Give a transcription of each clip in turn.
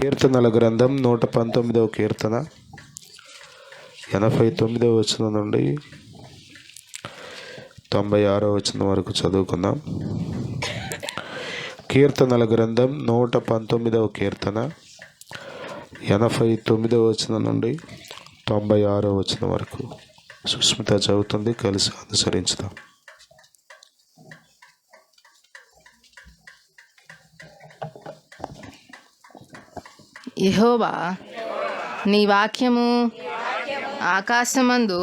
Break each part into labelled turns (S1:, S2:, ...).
S1: కీర్తనల గ్రంథం 119వ కీర్తన 89వ వచనం నుండి 96వ వచనం వరకు చదువుకుందాం. కీర్తనల గ్రంథం 119వ కీర్తన 89వ వచనం నుండి 96వ వచనం వరకు సుస్మిత చదువుతుంది, కలిసి అనుసరించుదాం.
S2: యెహోవా, నీ వాక్యము ఆకాశమందు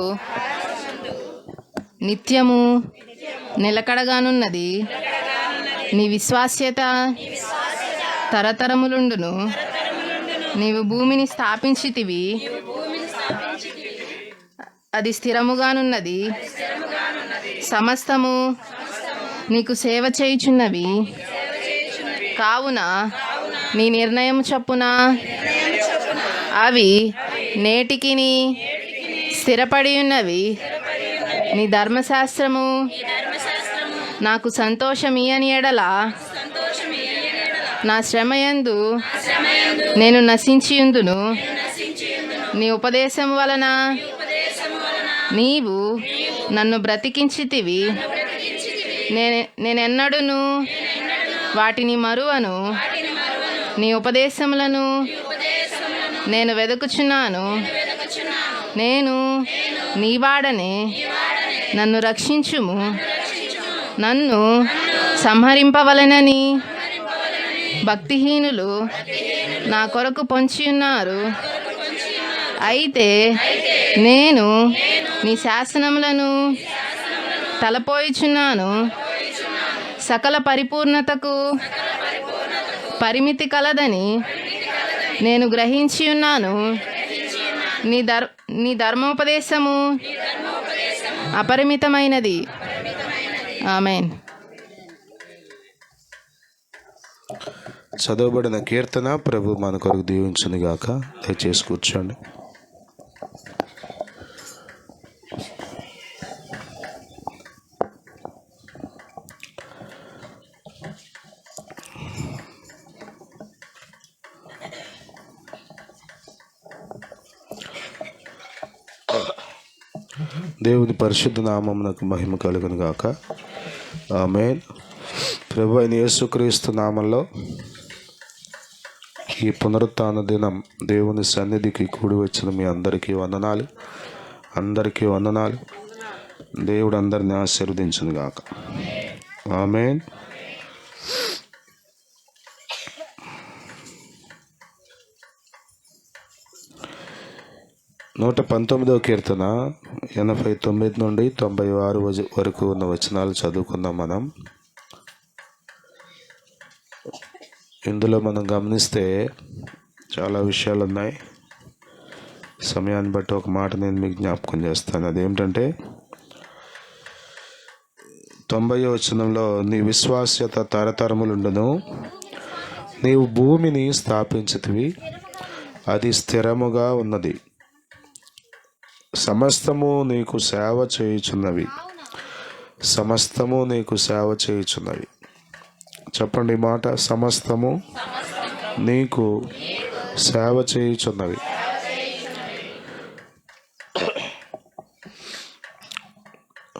S2: నిత్యము నిలకడగానున్నది. నీ విశ్వాస్యత తరతరములుండును. నీవు భూమిని స్థాపించితివి, అది స్థిరముగానున్నది. సమస్తము నీకు సేవ చేయుచున్నవి. కావున నీ నిర్ణయం చొప్పున అవి నేటికిని స్థిరపడి ఉన్నవి. నీ ధర్మశాస్త్రము నాకు సంతోషమియని ఎడల నా శ్రమయందు నేను నశించియుందును. నీ ఉపదేశం వలన నీవు నన్ను బ్రతికించితివి. నేనెన్నడూను వాటిని మరువను. నీ ఉపదేశములను నేను వెదుకుచున్నాను. నేను నీవాడనే, నన్ను రక్షించుము. నన్ను సంహరింపవలెనని భక్తిహీనులు నా కొరకు పొంచియున్నారు. అయితే నేను నీ శాసనములను తలపోయిచున్నాను. సకల పరిపూర్ణతకు పరిమితి కలదని నేను గ్రహించి ఉన్నాను. నీ ధర్మోపదేశము అపరిమితమైనది. ఆమేన్.
S1: చదవబడిన కీర్తన ప్రభు మన కొరకు దీవించును గాక. దయచేసి కూర్చోండి. దేవుని పరిశుద్ధ నామమునకు మహిమ కలుగును గాక. ఆమేన్. ప్రభు అయిన యేసుక్రీస్తు నామంలో ఈ పునరుత్థాన దినం దేవుని సన్నిధికి కూడి వచ్చిన మీ అందరికీ వందనాలు. దేవుడు అందరిని ఆశీర్వదించును గాక. ఆమేన్. నూట 19వ కీర్తన 89 నుండి 96 వరకు ఉన్న వచనాలు చదువుకుందాం మనం. ఇందులో మనం గమనిస్తే చాలా విషయాలు ఉన్నాయి. సమయాన్ని బట్టి ఒక మాట నేను మీకు జ్ఞాపకం చేస్తాను. అదేమిటంటే 90వ వచనంలో నీ విశ్వాస్యత తరతరములుండును. నీవు భూమిని స్థాపించితివి, అది స్థిరముగా ఉన్నది. సమస్తము నీకు సేవ చేయుచున్నవి. చెప్పండి ఈ మాట, సమస్తము నీకు సేవ చేయుచున్నవి.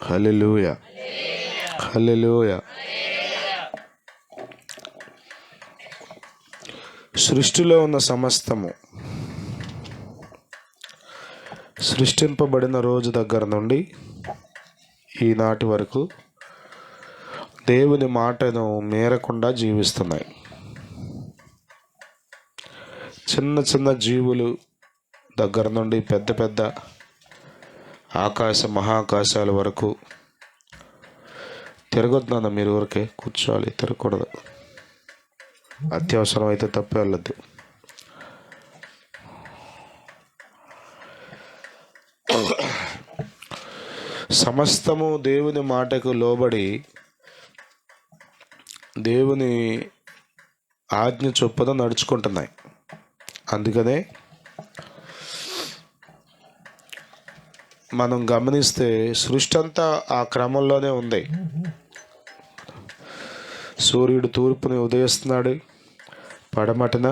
S1: హల్లెలూయా. సృష్టిలో ఉన్న సమస్తము, సృష్టింపబడిన రోజు దగ్గర నుండి ఈనాటి వరకు దేవుని మాటను మేరకుండా జీవిస్తున్నాయి. చిన్న చిన్న జీవులు దగ్గర నుండి పెద్ద పెద్ద మహాకాశాల వరకు. తిరగొద్దున్నా మీరు ఊరికే కూర్చోవాలి, తిరగకూడదు. అత్యవసరం అయితే తప్పే వెళ్ళద్దు. సమస్తము దేవుని మాటకు లోబడి దేవుని ఆజ్ఞ చొప్పున నడుచుకుంటున్నాయి. అందుకనే మనం గమనిస్తే సృష్టి అంతా ఆ క్రమంలోనే ఉంది. సూర్యుడు తూర్పుని ఉదయిస్తున్నాడు, పడమటిన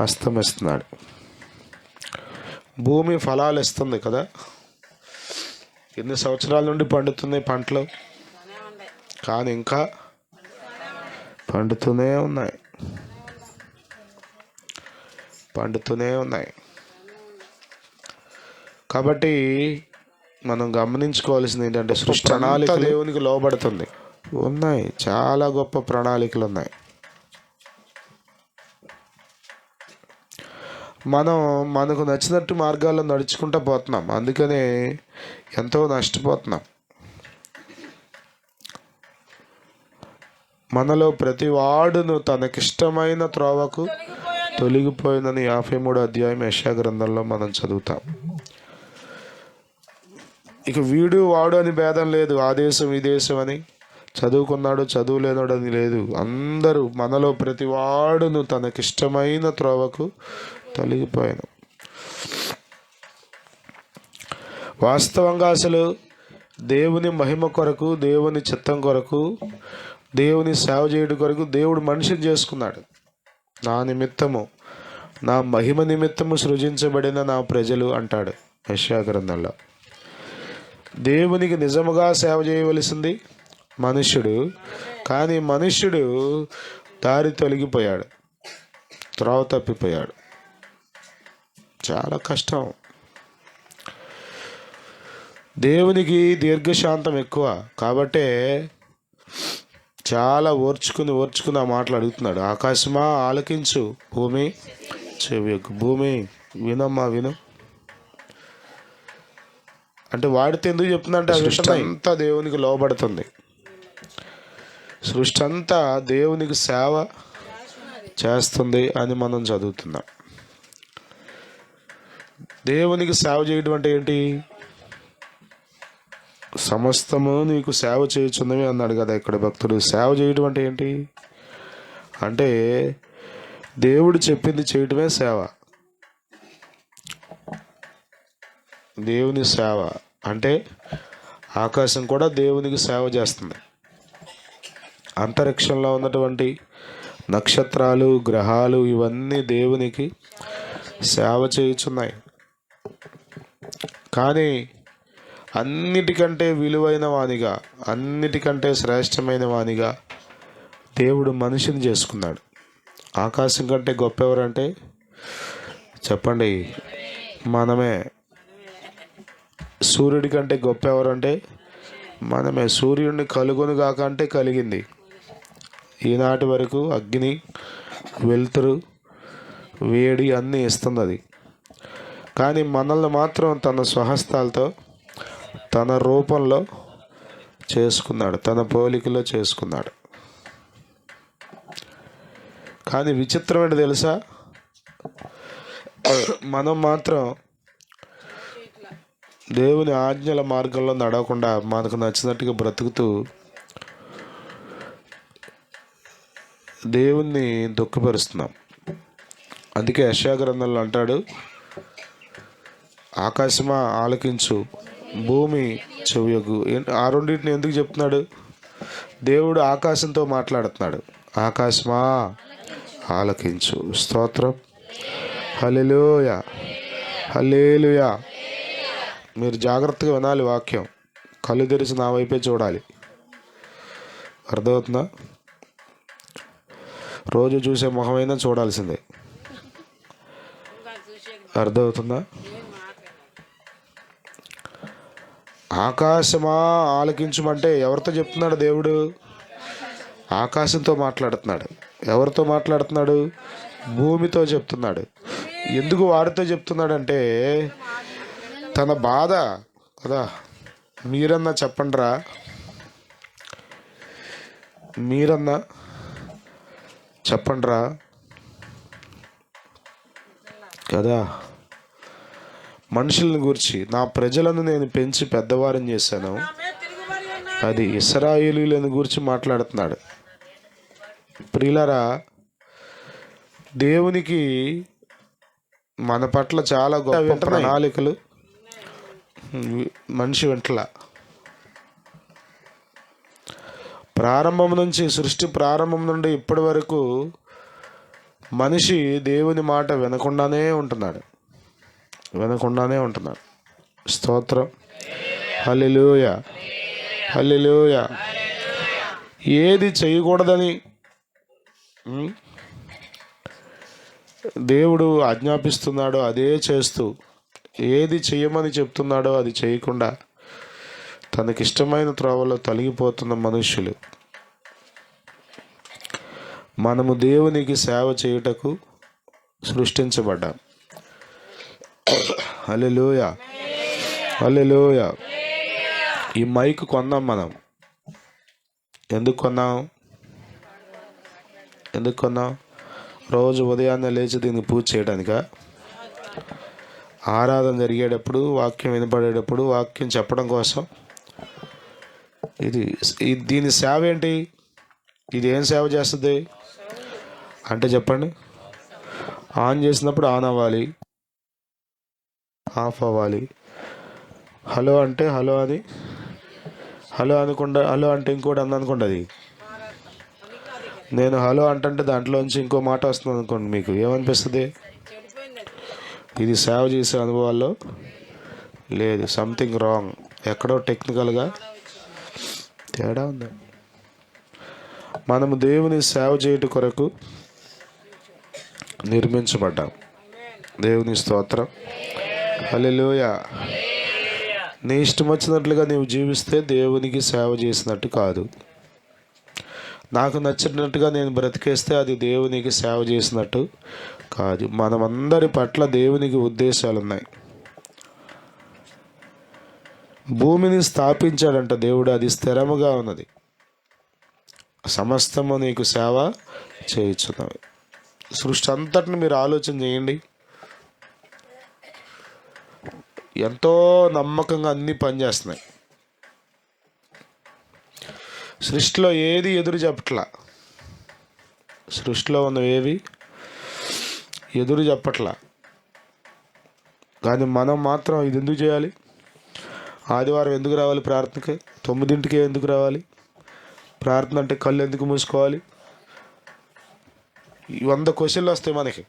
S1: అస్తమిస్తున్నాడు. భూమి ఫలాలు ఇస్తుంది కదా, ఎన్ని సంవత్సరాల నుండి పండుతున్నాయి పంటలు, కానీ ఇంకా పండుతూనే ఉన్నాయి. కాబట్టి మనం గమనించుకోవాల్సింది ఏంటంటే, సృష్టి ప్రణాళిక దేవునికి లోబడుతుంది. ఉన్నాయి, చాలా గొప్ప ప్రణాళికలు ఉన్నాయి. మనకు నచ్చినట్టు మార్గాల్లో నడుచుకుంటూ పోతున్నాం, అందుకనే ఎంతో నష్టపోతున్నాం. మనలో ప్రతి వాడును తనకిష్టమైన త్రోవకు తొలగిపోయిందని 53వ అధ్యాయం యెషయా గ్రంథంలో మనం చదువుతాం. ఇక వీడు వాడు అని భేదం లేదు, ఆ దేశం ఈ దేశం అని, చదువుకున్నాడు చదువులేనాడు అని లేదు. అందరూ మనలో ప్రతి వాడును తనకిష్టమైన త్రోవకు తొలగిపోయాను. వాస్తవంగా అసలు దేవుని మహిమ కొరకు, దేవుని చిత్తం కొరకు, దేవుని సేవ చేయడం కొరకు దేవుడు మనిషిని చేసుకున్నాడు. నా నిమిత్తము, నా మహిమ నిమిత్తము సృజించబడిన నా ప్రజలు అంటాడు యెషయా గ్రంథంలో. దేవునికి నిజముగా సేవ చేయవలసింది మనుష్యుడు, కానీ మనుష్యుడు దారి తొలగిపోయాడు, త్రోవ తప్పిపోయాడు. చాలా కష్టం. దేవునికి దీర్ఘశాంతం ఎక్కువ, కాబట్టే చాలా ఓర్చుకుని ఆ మాటలు అడుగుతున్నాడు. ఆకాశమా ఆలకించు, భూమి చెవియొగ్గు. భూమి వినమ్మా, విను అంటే వాడితే ఎందుకు చెప్తుందంటే, సృష్టి అంతా దేవునికి లోబడుతుంది. సృష్టి అంతా దేవునికి సేవ చేస్తుంది అని మనం చదువుతున్నాం. దేవునికి సేవ చేయడం అంటే ఏంటి? సమస్తము నీకు సేవ చేయుచున్నవి అన్నాడు కదా ఇక్కడ భక్తుడు. సేవ చేయడం అంటే ఏంటి అంటే, దేవుడు చెప్పింది చేయటమే సేవ. దేవుని సేవ అంటే ఆకాశం కూడా దేవునికి సేవ చేస్తుంది. అంతరిక్షంలో ఉన్నటువంటి నక్షత్రాలు, గ్రహాలు ఇవన్నీ దేవునికి సేవ చేయుచున్నాయి. కానీ అన్నిటికంటే విలువైన వానిగా, అన్నిటికంటే శ్రేష్టమైన వానిగా దేవుడు మనిషిని చేసుకున్నాడు. ఆకాశం కంటే గొప్ప ఎవరంటే చెప్పండి, మనమే. సూర్యుడి కంటే గొప్ప ఎవరంటే మనమే. సూర్యుడిని కలుగును గాక అంటే కలిగింది. ఈనాటి వరకు అగ్ని, వెలుతురు, వేడి అన్నీ ఇస్తుంది అది. కానీ మనల్ని మాత్రం తన స్వహస్తాలతో, తన రూపంలో చేసుకున్నాడు, తన పోలికలో చేసుకున్నాడు. కానీ విచిత్రం ఏంటి తెలుసా, మనం మాత్రం దేవుని ఆజ్ఞల మార్గంలో నడవకుండా మనకు నచ్చినట్టుగా బ్రతుకుతూ దేవుణ్ణి దుఃఖపరుస్తున్నాం. అందుకే యెషయా గ్రంథంలో అంటాడు, ఆకాశమా ఆలకించు, భూమి చెవియొగ్గు. ఆ రెండింటిని ఎందుకు చెప్తున్నాడు? దేవుడు ఆకాశంతో మాట్లాడుతున్నాడు. ఆకాశమా ఆలకించు. స్తోత్రం, హల్లెలూయా, హల్లెలూయా. మీరు జాగ్రత్తగా వినాలి వాక్యం, కళ్ళు తెరిచి నా వైపే చూడాలి. అర్థమవుతుందా? రోజు చూసే మొహమైనా చూడాల్సిందే. అర్థమవుతుందా? ఆకాశమా ఆలకించమంటే ఎవరితో చెప్తున్నాడు దేవుడు? ఆకాశంతో మాట్లాడుతున్నాడు. ఎవరితో మాట్లాడుతున్నాడు? భూమితో చెప్తున్నాడు. ఎందుకు వారితో చెప్తున్నాడంటే తన బాధ కదా. మీరన్నా చెప్పండిరా, మీరన్నా చెప్పండిరా కదా. మనుషులను గురించి, నా ప్రజలను నేను పెంచి పెద్దవారిని చేశాను, అది ఇశ్రాయేలీయులను గురించి మాట్లాడుతున్నాడు. ప్రియులారా, దేవునికి మన పట్ల చాలా గొప్ప ప్రణాళికలు మనిషి వెంటల. ప్రారంభం నుంచి, సృష్టి ప్రారంభం నుండి ఇప్పటి వరకు మనిషి దేవుని మాట వినకుండానే ఉంటున్నాడు. స్తోత్రం. హల్లెలూయా, హల్లెలూయా. ఏది చేయకూడదని దేవుడు ఆజ్ఞాపిస్తున్నాడో అదే చేస్తూ, ఏది చేయమని చెప్తున్నాడో అది చేయకుండా తనకిష్టమైన త్రోవలో తొలగిపోతున్న మనుష్యులు. మనము దేవునికి సేవ చేయుటకు సృష్టించబడ్డాం. హల్లెలూయా, హల్లెలూయా. ఈ మైక్ కొన్నాం మనం. ఎందుకు కొన్నాం? రోజు ఉదయాన్నే లేచి దీన్ని పూజ చేయడానికా? ఆరాధన జరిగేటప్పుడు, వాక్యం వినపడేటప్పుడు, వాక్యం చెప్పడం కోసం. దీని సేవ ఏంటి? ఇది ఏం సేవ చేస్తుంది అంటే చెప్పండి. ఆన్ చేసినప్పుడు ఆన్ అవ్వాలి, ఆఫ్ అవ్వాలి. హలో అంటే హలో అని, హలో అనకుండా, హలో అంటే ఇంకోటి అనుకోండి. అది నేను హలో అంటే దాంట్లోంచి ఇంకో మాట వస్తుంది అనుకోండి, మీకు ఏమనిపిస్తుంది? ఇది సేవ చేసే అనుభవాల్లో లేదు. Something wrong. ఎక్కడో టెక్నికల్గా తేడా ఉంది. మనము దేవుని సేవ చేయుట కొరకు నిర్మించబడ్డాం. దేవుని స్తోత్రం. హల్లెలూయా. నీ ఇష్టం వచ్చినట్లుగా నీవు జీవిస్తే దేవునికి సేవ చేసినట్టు కాదు. నాకు నచ్చినట్టుగా నేను బ్రతికేస్తే అది దేవునికి సేవ చేసినట్టు కాదు. మనమందరి పట్ల దేవునికి ఉద్దేశాలు ఉన్నాయి. భూమిని స్థాపించాడంట దేవుడు, అది స్థిరముగా ఉన్నది. సమస్తము నీకు సేవ చేయుచున్నవి. సృష్టి అంతటిని మీరు ఆలోచన చేయండి. ఎంతో నమ్మకంగా అన్నీ పనిచేస్తున్నాయి. సృష్టిలో ఏది ఎదురు చెప్పట్లా. సృష్టిలో ఉన్నవేవి ఎదురు చెప్పట్లా. కానీ మనం మాత్రం ఇది ఎందుకు చేయాలి? ఆదివారం ఎందుకు రావాలి ప్రార్థనకి? 9ంటికే ఎందుకు రావాలి? ప్రార్థన అంటే కళ్ళు ఎందుకు మూసుకోవాలి? 100 క్వశ్చన్లు వస్తాయి మనకి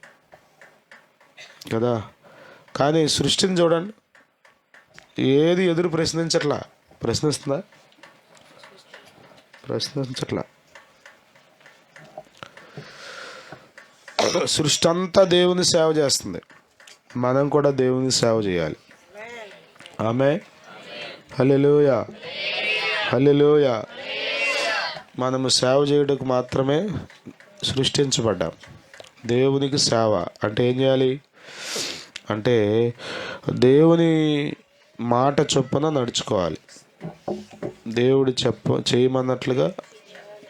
S1: కదా. కానీ సృష్టిని చూడండి, ఏది ఎదురు ప్రశ్నించట్లా. ప్రశ్నిస్తుందా? ప్రశ్నించట్లా. సృష్టి అంతా దేవుని సేవ చేస్తుంది. మనం కూడా దేవుని సేవ చేయాలి. ఆమె హల్లెలూయా, హల్లెలూయా. మనము సేవ చేయుటకు మాత్రమే సృష్టించబడ్డాం. దేవునికి సేవ అంటే ఏం చేయాలి అంటే దేవుని మాట చొప్పున నడుచుకోవాలి. దేవుడు చేయమన్నట్లుగా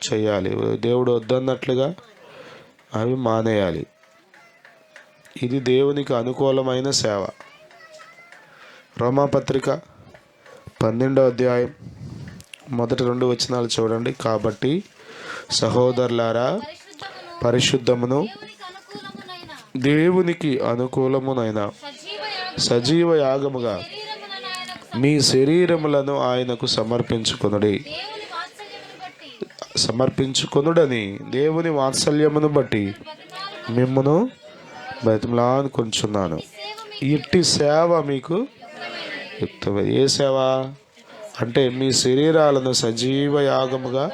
S1: చేయాలి. దేవుడు వద్దన్నట్లుగా అవి మానేయాలి. ఇది దేవునికి అనుకూలమైన సేవ. రోమాపత్రిక 12వ అధ్యాయం మొదటి 2 వచనాలు చూడండి. కాబట్టి సహోదరులారా, పరిశుద్ధమును దేవునికి అనుకూలమునైన సజీవ యాగముగా మీ శరీరములను ఆయనకు సమర్పించుకొనుడని దేవుని వాత్సల్యమును బట్టి మిమ్మును బతిమలాడుకొనుచున్నాను. ఇట్టి సేవ మీకు యుక్తమే. ఏ సేవ అంటే మీ శరీరాలను సజీవ యాగముగా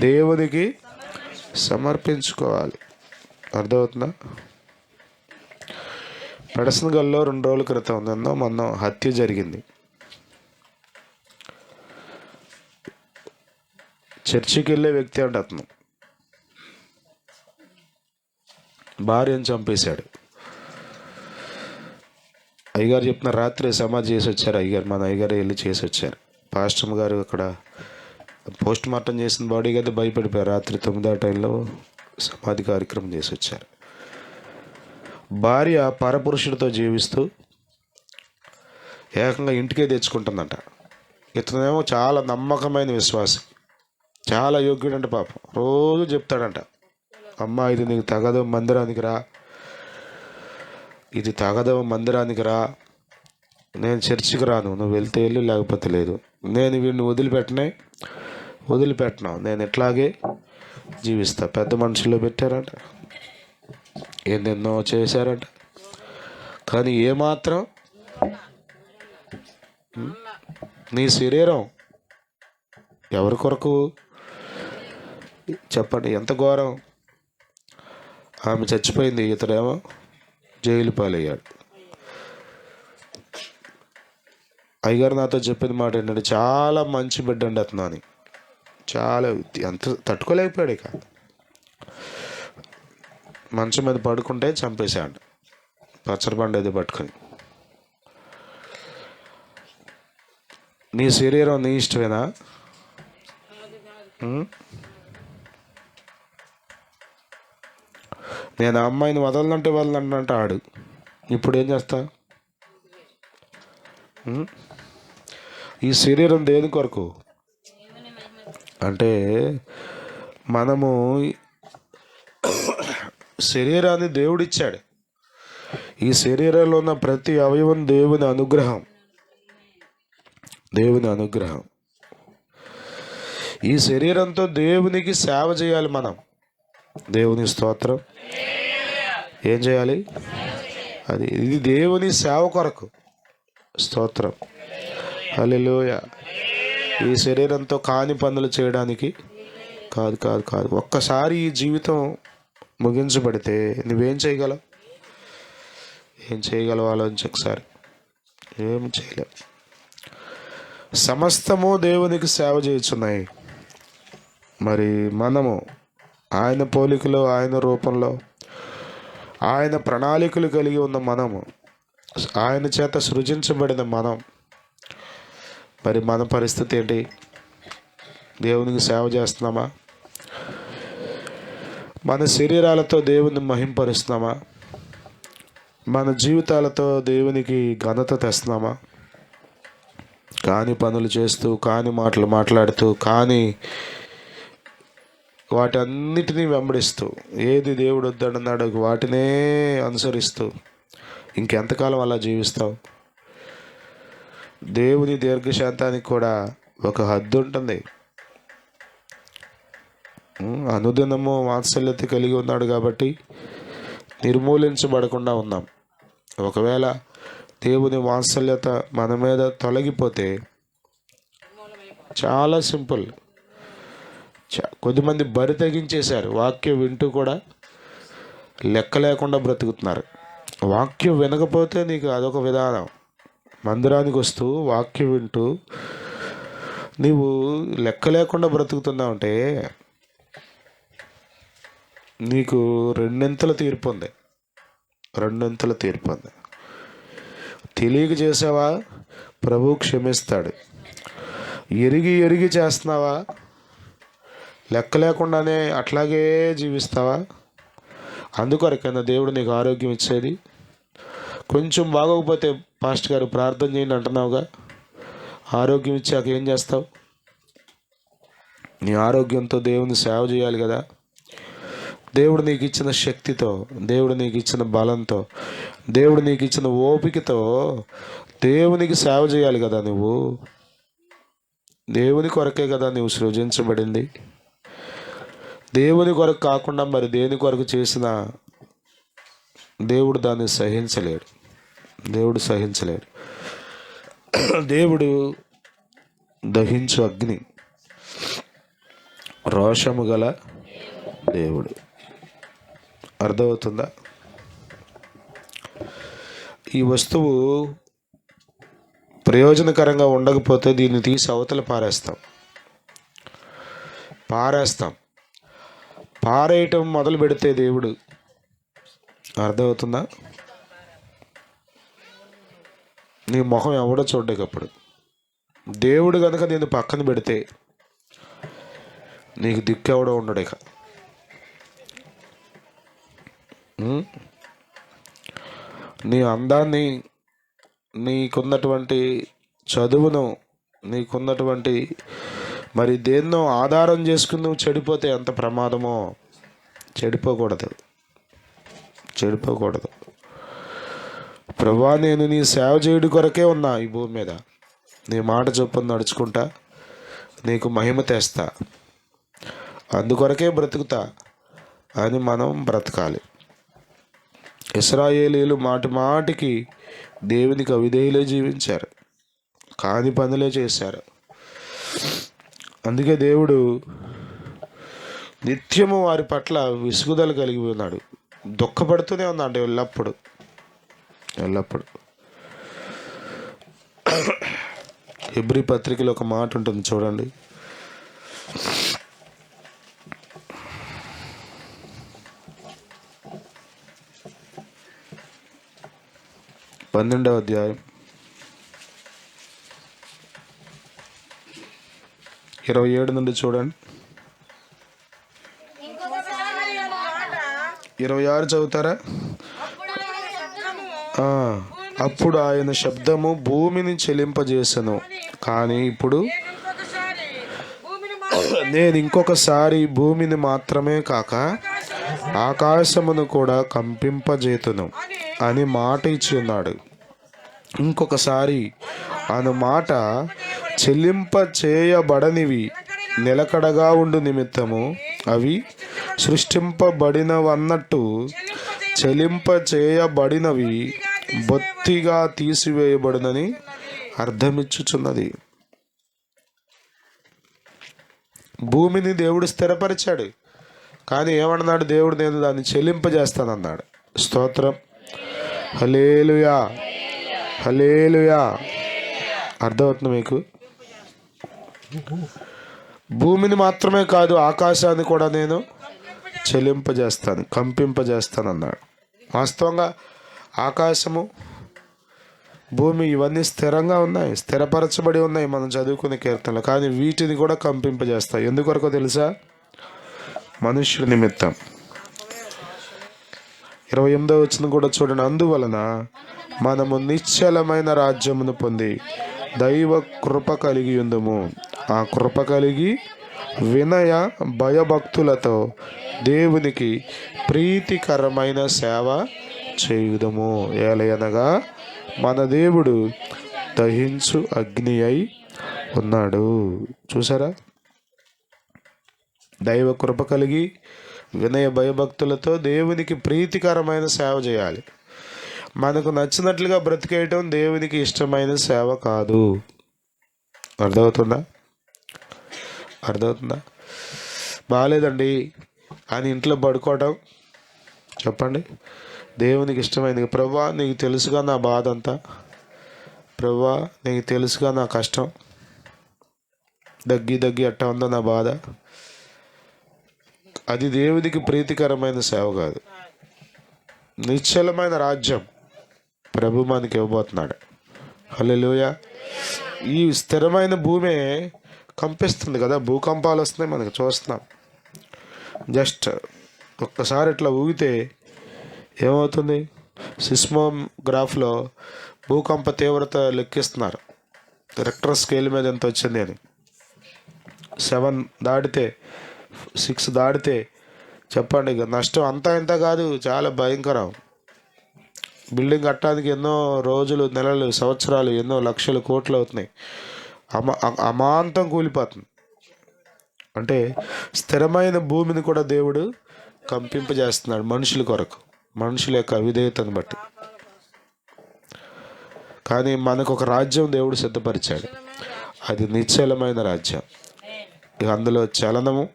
S1: దేవునికి సమర్పించుకోవాలి. అర్థమవుతుందా? పెడసనగల్లో 2 రోజుల క్రితం మొన్న హత్య జరిగింది. చర్చికి వెళ్ళే వ్యక్తి అంటే అతను భార్యను చంపేశాడు. అయ్యగారు చెప్పిన రాత్రి సమాధి చేసి వచ్చారు. మన అయ్యగారు వెళ్ళి చేసి వచ్చారు. పాస్టర్ గారు అక్కడ పోస్ట్ మార్టం చేసిన బాడీ కదా, భయపడిపోయారు. రాత్రి 9 టైంలో సమాధి కార్యక్రమం చేసి వచ్చారు. భార్య పరపురుషుడితో జీవిస్తూ ఏకంగా ఇంటికే తెచ్చుకుంటుందంట. ఇతనేమో చాలా నమ్మకమైన విశ్వాసం, చాలా యోగ్యుడంట. పాపం రోజు చెప్తాడంట, అమ్మ ఇది నీకు తగదు, మందిరానికి రా, ఇది తగదు, మందిరానికి రా, నేను చర్చికి రాను, నువ్వు వెళ్తే వెళ్ళు లేకపోతే లేదు, నేను వీడిని వదిలిపెట్టను, నేను ఇట్లాగే జీవిస్తా. పెద్ద మనుషుల్లో పెట్టారంట. ఎన్నెన్నో చేశారట. కానీ ఏమాత్రం నీ శరీరం ఎవరి కొరకు చెప్పండి? ఎంత ఘోరం. ఆమె చచ్చిపోయింది, ఇతడేమో జైలు పాలయ్యాడు. అయ్యగారు నాతో చెప్పిన మాట ఏంటంటే, చాలా మంచి బిడ్డ అండి అతను అని. చాలా ఎంత తట్టుకోలేకపోయాడు. ఇక మంచం మీద పడుకుంటే చంపేశాడు, పచ్చడి పండు ఏదో పట్టుకొని. నీ శరీరం నీ ఇష్టమేనా? నేను ఆ అమ్మాయిని వదలంటే వదలంటే ఆడు. ఇప్పుడు ఏం చేస్తా? ఈ శరీరం దేని కొరకు అంటే, మనము శరీరాన్ని దేవుడిచ్చాడు. ఈ శరీరంలో ఉన్న ప్రతి అవయవం దేవుని అనుగ్రహం, దేవుని అనుగ్రహం. ఈ శరీరంతో దేవునికి సేవ చేయాలి మనం. దేవుని స్తోత్రం. ఏం చేయాలి? ఇది దేవుని సేవ కొరకు. స్తోత్రం. హల్లెలూయా. ఈ శరీరంతో కాని పనులు చేయడానికి కాదు కాదు కాదు. ఒక్కసారి ఈ జీవితం ముగించబడితే నువ్వేం చేయగలవు? ఏం చేయగలవు? ఆలోచించి ఒకసారి. ఏం చేయలేవు. సమస్తము దేవునికి సేవ చేయుచున్నాయి. మరి మనము ఆయన పోలికలో, ఆయన రూపంలో, ఆయన ప్రణాళికలు కలిగి ఉన్న మనము, ఆయన చేత సృజించబడిన మనం, మరి మన పరిస్థితి ఏంటి? దేవునికి సేవ చేస్తున్నామా? మన శరీరాలతో దేవుని మహింపరుస్తున్నామా? మన జీవితాలతో దేవునికి ఘనత తెస్తున్నామా? కాని పనులు చేస్తూ, కాని మాటలు మాట్లాడుతూ, కానీ వాటన్నిటినీ వెంబడిస్తూ, ఏది దేవుడు వద్దన్నాడో వాటినే అనుసరిస్తూ ఇంకెంతకాలం అలా జీవిస్తావు? దేవుని దీర్ఘశాంతానికి కూడా ఒక హద్దు ఉంటుంది. అనుదినము వాత్సల్యత కలిగి ఉన్నాడు కాబట్టి నిర్మూలించబడకుండా ఉన్నాం. ఒకవేళ దేవుని వాత్సల్యత మన మీద తొలగిపోతే చాలా సింపుల్. కొద్దిమంది బరి తెగించేశారు. వాక్యం వింటూ కూడా లెక్క లేకుండా బ్రతుకుతున్నారు. వాక్యం వినకపోతే నీకు అదొక విధానం. మందిరానికి వస్తూ వాక్యం వింటూ నీవు లెక్క లేకుండా బ్రతుకుతున్నావు అంటే నీకు రెండింతల తీర్పు ఉంది. రెండింతల తీర్పు ఉంది. తెలియక చేసావా, ప్రభు క్షమిస్తాడు. ఎరిగి చేస్తున్నావా, లెక్క లేకుండానే అట్లాగే జీవిస్తావా? అందుకొరకైనా దేవుడు నీకు ఆరోగ్యం ఇచ్చేది. కొంచెం బాగోకపోతే పాస్టర్ గారు ప్రార్థన చేయండి అంటున్నావుగా, ఆరోగ్యం ఇచ్చాక ఏం చేస్తావు? నీ ఆరోగ్యంతో దేవుని సేవ చేయాలి కదా. దేవుడు నీకు ఇచ్చిన శక్తితో, దేవుడు నీకు ఇచ్చిన బలంతో, దేవుడు నీకు ఇచ్చిన ఓపికతో దేవునికి సేవ చేయాలి కదా. నువ్వు దేవుని కొరకే కదా నువ్వు సృజించబడింది. దేవుని కొరకు కాకుండా మరి దేని కొరకు చేసినా దేవుడు దాన్ని సహించలేడు. దేవుడు సహించలేడు. దేవుడు దహించు అగ్ని, రోషము గల దేవుడు. అర్థమవుతుందా? ఈ వస్తువు ప్రయోజనకరంగా ఉండకపోతే దీన్ని తీసి అవతల పారేస్తాం. పారేయటం మొదలు పెడితే దేవుడు, అర్థమవుతుందా? నీ ముఖం ఎవడో చూడకప్పుడు దేవుడు కనుక నేను పక్కన పెడితే నీకు దిక్కెవడో ఉండడు. ఇక నీ అందాన్ని, నీకున్నటువంటి చదువును, నీకున్నటువంటి మరి దేన్నో ఆధారం చేసుకుని నువ్వు చెడిపోతే ఎంత ప్రమాదమో. చెడిపోకూడదు. ప్రభువా, నేను నీ సేవ చేయడం కొరకే ఉన్నా ఈ భూమి మీద. నీ మాట చొప్పున నడుచుకుంటా, నీకు మహిమ తెస్తా, అందుకొరకే బ్రతుకుతా అని మనం బ్రతకాలి. ఇశ్రాయేలీయులు మాటి మాటికి దేవునికి అవిధేయులే జీవించారు, కాని పనులే చేశారు. అందుకే దేవుడు నిత్యము వారి పట్ల విసుగుదల కలిగి ఉన్నాడు, దుఃఖపడుతూనే ఉన్నాడు ఎల్లప్పుడు. హెబ్రీ పత్రికలో ఒక మాట ఉంటుంది చూడండి. 12వ అధ్యాయం 27 నుండి చూడండి. 26 చదువుతారా? అప్పుడు ఆయన శబ్దము భూమిని చెలింపజేసెను, కానీ ఇప్పుడు నేను ఇంకొకసారి భూమిని మాత్రమే కాక ఆకాశమును కూడా కంపింపజేతును అని మాట ఇచ్చి ఉన్నాడు. ఇంకొకసారి అను మాట చెల్లింప చేయబడనివి నిలకడగా ఉండు నిమిత్తము అవి సృష్టింపబడినవన్నట్టు చెల్లింప చేయబడినవి బొత్తిగా తీసివేయబడునని అర్థమిచ్చుచున్నది. భూమిని దేవుడు స్థిరపరిచాడు, కానీ ఏమన్నాడు దేవుడు? నేను దాన్ని చెల్లింపజేస్తానన్నాడు. స్తోత్రం, హల్లెలూయా, హల్లెలూయా. అర్థమవుతుంది మీకు? భూమిని మాత్రమే కాదు, ఆకాశాన్ని కూడా నేను చెల్లింపజేస్తాను, కంపింపజేస్తాను అన్నాడు. వాస్తవంగా ఆకాశము, భూమి ఇవన్నీ స్థిరంగా ఉన్నాయి, స్థిరపరచబడి ఉన్నాయి మనం చదువుకునే కీర్తనలు. కానీ వీటిని కూడా కంపింపజేస్తాయి. ఎందుకొరకు తెలుసా? మనుష్యుడి నిమిత్తం. 28వ వచనం కూడా చూడండి. అందువలన మనము నిశ్చలమైన రాజ్యమును పొంది దైవ కృప కలిగి ఉందుము. ఆ కృప కలిగి వినయ భయభక్తులతో దేవునికి ప్రీతికరమైన సేవ చేయుదము. ఏలయనగా మన దేవుడు దహించు అగ్ని అయి ఉన్నాడు. చూసారా? దైవ కృప కలిగి వినయ భయభక్తులతో దేవునికి ప్రీతికరమైన సేవ చేయాలి. మనకు నచ్చినట్లుగా బ్రతికేయటం దేవునికి ఇష్టమైన సేవ కాదు. అర్థమవుతుందా? బాగాలేదండి అని ఇంట్లో పడుకోవటం చెప్పండి దేవునికి ఇష్టమైంది. ప్రభువా నీకు తెలుసుగా నా బాధ అంతా, ప్రభువా నీకు తెలుసుగా నా కష్టం, దగ్గి అట్ట ఉందా నా బాధ. అది దేవునికి ప్రీతికరమైన సేవ కాదు. నిశ్చలమైన రాజ్యం ప్రభు మనకి ఇవ్వబోతున్నాడు. హల్లెలూయా. ఈ స్థిరమైన భూమే కంపిస్తుంది కదా, భూకంపాలు వస్తున్నాయి మనకు చూస్తున్నాం. జస్ట్ ఒక్కసారి ఇట్లా ఊగితే ఏమవుతుంది? సిస్మోగ్రాఫ్లో భూకంప తీవ్రత లెక్కిస్తున్నారు, రెక్టర్ స్కేల్ మీద ఎంత వచ్చింది అని. 7 దాటితే 6 దాటితే చెప్పండి, ఇక నష్టం అంతా ఇంత కాదు, చాలా భయంకరం. బిల్డింగ్ కట్టడానికి ఎన్నో రోజులు, నెలలు, సంవత్సరాలు, ఎన్నో లక్షలు, కోట్లు అవుతున్నాయి. అమాంతం కూలిపోతుంది. అంటే స్థిరమైన భూమిని కూడా దేవుడు కంపింపజేస్తున్నాడు మనుషుల కొరకు, మనుషుల యొక్క అవిధేయతను బట్టి. కానీ మనకు ఒక రాజ్యం దేవుడు సిద్ధపరిచాడు, అది నిశ్చలమైన రాజ్యం. ఇక అందులో చలనము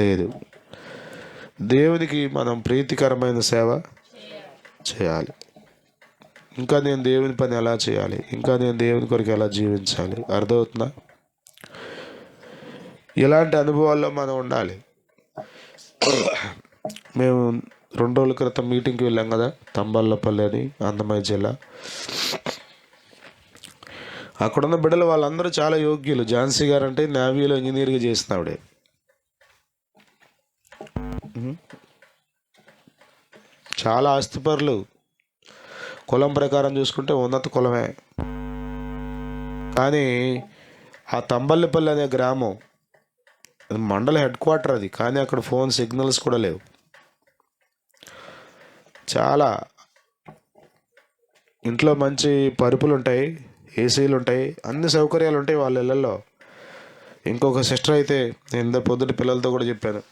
S1: లేదు. దేవునికి మనం ప్రీతికరమైన సేవ చేయాలి. ఇంకా నేను దేవుని పని ఎలా చేయాలి, ఇంకా నేను దేవుని కొరకు ఎలా జీవించాలి? అర్థమవుతుందా? ఇలాంటి అనుభవాల్లో మనం ఉండాలి. మేము 2 రోజుల క్రితం మీటింగ్కి వెళ్ళాం కదా, తంబల్లపల్లి అని, అన్నమయ్య జిల్లా. అక్కడున్న బిడ్డలు వాళ్ళందరూ చాలా యోగ్యులు. ఝాన్సీ గారు అంటే నేవీలో ఇంజనీర్గా చేసిన ఆవిడే. చాలా ఆస్తిపరులు. కులం ప్రకారం చూసుకుంటే ఉన్నత కులమే. కానీ ఆ తంబల్లిపల్లి అనే గ్రామం మండల హెడ్ క్వార్టర్ అది, కానీ అక్కడ ఫోన్ సిగ్నల్స్ కూడా లేవు. చాలా ఇంట్లో మంచి పరుపులు ఉంటాయి, ఏసీలు ఉంటాయి, అన్ని సౌకర్యాలు ఉంటాయి వాళ్ళ ఇళ్ళల్లో. ఇంకొక సిస్టర్ అయితే నేను పొద్దుట పిల్లలతో కూడా చెప్పాను,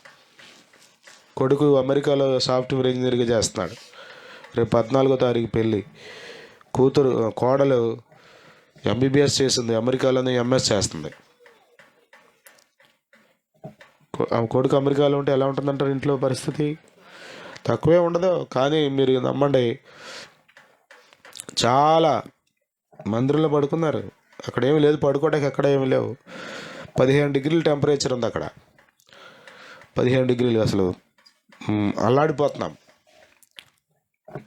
S1: కొడుకు అమెరికాలో సాఫ్ట్వేర్ ఇంజనీర్గా చేస్తున్నాడు. రేపు 14వ తారీఖు పెళ్ళి. కోడలు ఎంబీబీఎస్ చేసింది, అమెరికాలోనే ఎంఎస్ చేస్తుంది. కొడుకు అమెరికాలో ఉంటే ఎలా ఉంటుందంటారు ఇంట్లో పరిస్థితి? తక్కువే ఉండదు. కానీ మీరు నమ్మండి, చాలా మందిరంలో పడుకున్నారు. అక్కడ ఏమి లేదు పడుకోవడానికి, అక్కడ ఏమి లేవు. 15 డిగ్రీలు టెంపరేచర్ ఉంది అక్కడ. 15 డిగ్రీలు, అసలు అల్లాడిపోతున్నాం.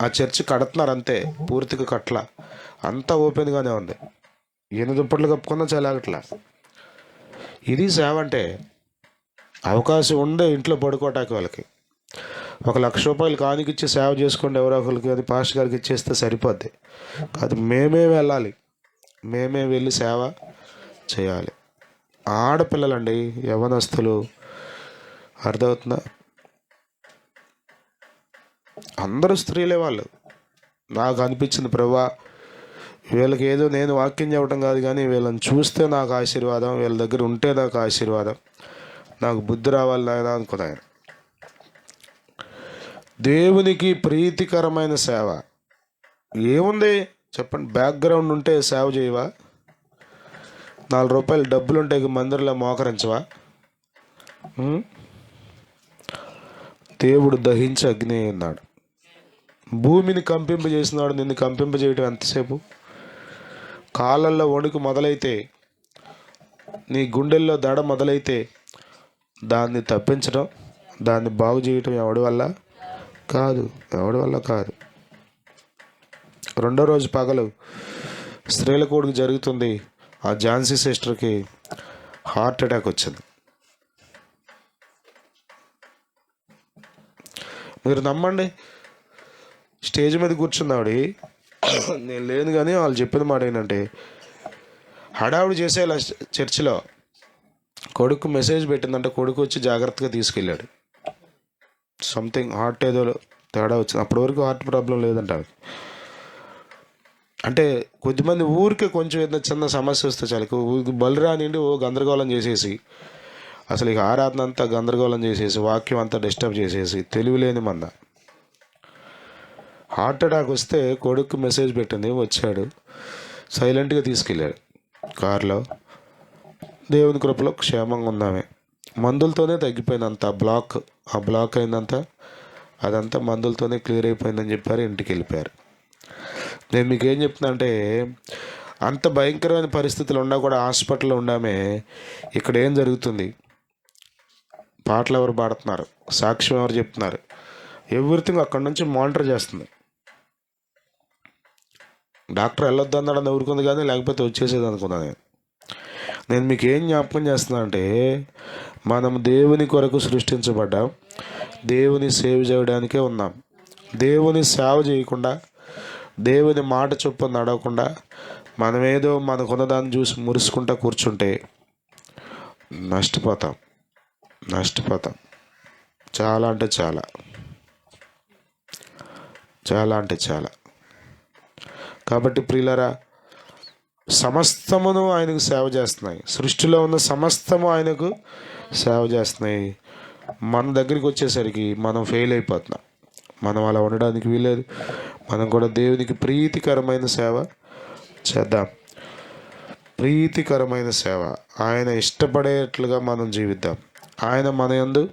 S1: ఆ చర్చి కడుతున్నారు అంతే, పూర్తిగా కట్ల, అంతా ఓపెన్గానే ఉంది. ఎన్ని దుప్పట్లు కప్పుకున్నా చలాగట్లా. ఇది సేవ అంటే. అవకాశం ఉండే ఇంట్లో పడుకోవటానికి వాళ్ళకి 1,00,000 రూపాయలు కానికిచ్చి సేవ చేసుకోండి ఎవరో ఒకరికి, అది పాస్టర్ గారికి ఇచ్చేస్తే సరిపోద్ది. కాదు, మేమే వెళ్ళాలి, మేమే వెళ్ళి సేవ చేయాలి. ఆడపిల్లలండి, యవ్వనస్తులు, అర్థమవుతుందా? అందరూ స్త్రీలే వాళ్ళు. నాకు అనిపించింది, ప్రభువా వీళ్ళకి ఏదో నేను వాక్యం చెప్పడం కాదు, కానీ వీళ్ళని చూస్తే నాకు ఆశీర్వాదం, వీళ్ళ దగ్గర ఉంటే నాకు ఆశీర్వాదం, నాకు బుద్ధి రావాలి నాయనా అనుకున్నాను. దేవునికి ప్రీతికరమైన సేవ ఏముంది చెప్పండి? బ్యాక్గ్రౌండ్ ఉంటే సేవ చేయవా? 4 రూపాయలు డబ్బులుంటే మందిరంలో మోకరించవా? దేవుడు దహించి అగ్ని ఉన్నాడు. భూమిని కంపింపజేసినాడు, నిన్ను కంపింపజేయటం ఎంతసేపు? కాళ్ళల్లో వణుకు మొదలైతే, నీ గుండెల్లో దడ మొదలైతే, దాన్ని తప్పించడం, దాన్ని బాగు చేయటం ఎవడి వల్ల కాదు, ఎవడి వల్ల కాదు. 2వ రోజు పగలు స్త్రీల కూడికి జరుగుతుంది. ఆ ఝాన్సీ సిస్టర్కి హార్ట్ అటాక్ వచ్చింది. మీరు నమ్మండి, స్టేజ్ మీద కూర్చున్నాడు, నేను లేను, కానీ వాళ్ళు చెప్పిన మాట ఏంటంటే, హడావుడి చేసేలా చర్చిలో కొడుకు మెసేజ్ పెట్టిందంటే, కొడుకు వచ్చి జాగ్రత్తగా తీసుకెళ్ళాడు. సంథింగ్ హార్ట్ ఏదో తేడా వచ్చింది. అప్పటి వరకు హార్ట్ ప్రాబ్లం లేదంట. అంటే కొద్దిమంది ఊరికే కొంచెం ఏదైనా చిన్న సమస్య వస్తే చాలు బలిరా నిండి గందరగోళం చేసేసి, అసలు ఇక ఆరాధన అంతా గందరగోళం చేసేసి, వాక్యం అంతా డిస్టర్బ్ చేసేసి, తెలివిలేని మంద. హార్ట్ అటాక్ వస్తే కొడుకు మెసేజ్ పెట్టింది, వచ్చాడు, సైలెంట్గా తీసుకెళ్ళాడు కారులో. దేవుని కృపలో క్షేమంగా ఉన్నామే. మందులతోనే తగ్గిపోయిందంత ఆ బ్లాక్ అయిందంతా, అదంతా మందులతోనే క్లియర్ అయిపోయిందని చెప్పారు. ఇంటికి వెళ్ళిపోయారు. నేను మీకు ఏం చెప్తున్నా అంటే, అంత భయంకరమైన పరిస్థితులు ఉన్నా కూడా హాస్పిటల్లో ఉన్నామే. ఇక్కడ ఏం జరుగుతుంది? పాటలు ఎవరు పాడుతున్నారు, సాక్ష్యం ఎవరు చెప్తున్నారు, ఎవ్రీథింగ్ అక్కడి నుంచి మానిటర్ చేస్తుంది. డాక్టర్ వెళ్ళొద్దు అన్నాడని ఊరుకుంది, కానీ లేకపోతే వచ్చేసేది అనుకున్నాను. నేను మీకు ఏం జ్ఞాపకం చేస్తున్నా అంటే, మనం దేవుని కొరకు సృష్టించబడ్డాం, దేవుని సేవ చేయడానికే ఉన్నాం. దేవుని సేవ చేయకుండా, దేవుని మాట చొప్పున నడవకుండా, మనమేదో మనకున్నదాన్ని చూసి మురుసుకుంటా కూర్చుంటే నష్టపోతాం. చాలా అంటే చాలా, చాలా అంటే చాలా. కాబట్టి ప్రియులారా, సమస్తమును ఆయనకు సేవ చేస్తున్నాయి. సృష్టిలో ఉన్న సమస్తము ఆయనకు సేవ చేస్తున్నాయి. మన దగ్గరికి వచ్చేసరికి మనం ఫెయిల్ అయిపోతున్నాం. మనం అలా ఉండడానికి వీలేదు. మనం కూడా దేవునికి ప్రీతికరమైన సేవ చేద్దాం. ప్రీతికరమైన సేవ, ఆయన ఇష్టపడేటట్లుగా మనం జీవిద్దాం. ఆయన మన యందు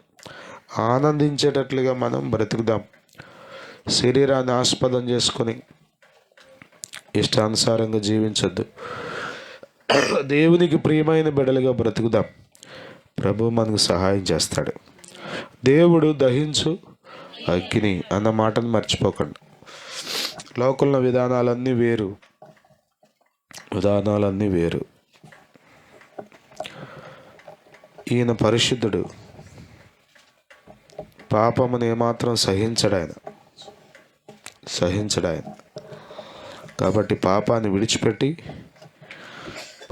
S1: ఆనందించేటట్లుగా మనం బ్రతుకుదాం. శరీరాన్ని ఆస్పదం చేసుకొని ఇష్టానుసారంగా జీవించద్దు. దేవునికి ప్రియమైన బిడ్డలుగా బ్రతుకుదాం. ప్రభు మనకు సహాయం చేస్తాడు. దేవుడు దహించు అగ్ని అన్న మాటను మర్చిపోకండి. లోకంలో విధానాలన్నీ వేరు. ఈయన పరిశుద్ధుడు, పాపమును ఏమాత్రం సహించడు ఆయన. కాబట్టి పాపాన్ని విడిచిపెట్టి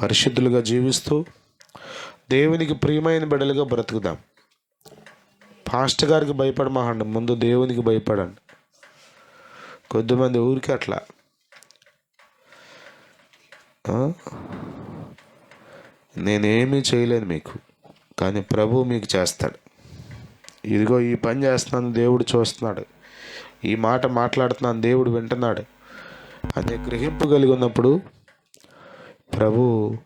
S1: పరిశుద్ధులుగా జీవిస్తూ దేవునికి ప్రియమైన బిడ్డలుగా బ్రతుకుదాం. పాస్టర్ గారికి భయపడమాకండి, ముందు దేవునికి భయపడండి. కొద్దిమంది ఊరికి అట్లా నేనేమీ చేయలేను మీకు, కానీ ప్రభు మీకు చేస్తాడు. ఇదిగో ఈ పని చేస్తున్నాను, దేవుడు చూస్తున్నాడు, ఈ మాట మాట్లాడుతున్నాను, దేవుడు వింటున్నాడు అనే గ్రహింపు కలిగి ఉన్నప్పుడు ప్రభు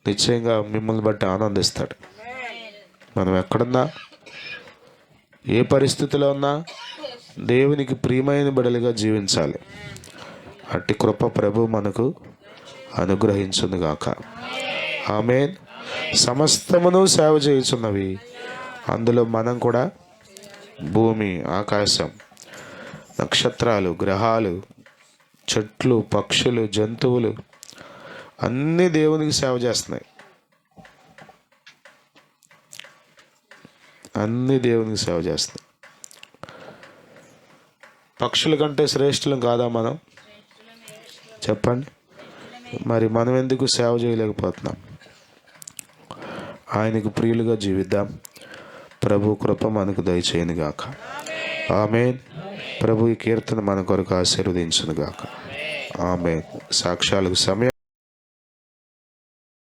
S1: నిశ్చయంగా మిమ్మల్ని బట్టి ఆనందిస్తాడు. మనం ఎక్కడున్నా, ఏ పరిస్థితిలో ఉన్నా దేవునికి ప్రియమైన బిడ్డలుగా జీవించాలి. అట్టి కృప ప్రభు మనకు అనుగ్రహించునుగాక. ఆమేన్. సమస్తమును సేవ చేయుచున్నవి, అందులో మనం కూడా భూమి, ఆకాశం, నక్షత్రాలు, గ్రహాలు, చెట్లు, పక్షులు, జంతువులు అన్నీ దేవునికి సేవ చేస్తున్నాయి. అన్నీ దేవునికి సేవ చేస్తున్నాయి. పక్షుల కంటే శ్రేష్ఠులం కాదా మనం? చెప్పండి. మరి మనం ఎందుకు సేవ చేయలేకపోతున్నాం? ఆయనకు ప్రియులుగా జీవిద్దాం. ప్రభు కృప మనకు దయచేయునుగాక. ఆమేన్. ప్రభు ఈ కీర్తన మన కొరకు ఆశీర్వదించునుగాక. ఆమేన్. సాక్ష్యాలకు సమయం.